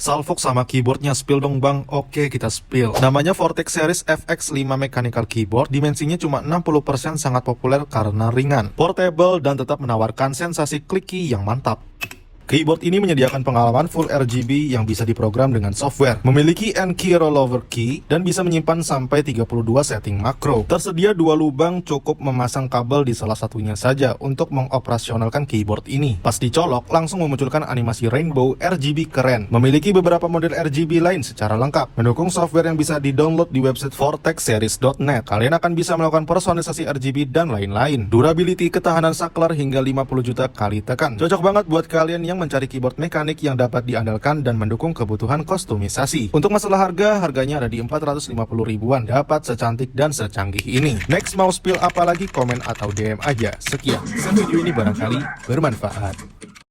Salfok sama keyboardnya, spill dong bang. Oke, kita spill. Namanya Vortex Series FX5 Mechanical Keyboard. Dimensinya cuma 60%, sangat populer karena ringan, portable, dan tetap menawarkan sensasi clicky yang mantap. Keyboard ini menyediakan pengalaman full RGB yang bisa diprogram dengan software, memiliki N-key rollover key, dan bisa menyimpan sampai 32 setting makro. Tersedia dua lubang, cukup memasang kabel di salah satunya saja untuk mengoperasionalkan keyboard ini. Pas dicolok, langsung memunculkan animasi rainbow RGB keren. Memiliki beberapa model RGB lain secara lengkap. Mendukung software yang bisa di-download di website vortexseries.net. Kalian akan bisa melakukan personalisasi RGB dan lain-lain. Durability, ketahanan saklar hingga 50 juta kali tekan. Cocok banget buat kalian yang mencari keyboard mekanik yang dapat diandalkan dan mendukung kebutuhan kustomisasi. Untuk masalah harga, harganya ada di 450 ribuan, dapat secantik dan secanggih ini. Next, mau spill apa lagi? Komen atau DM aja. Sekian, video ini barangkali bermanfaat.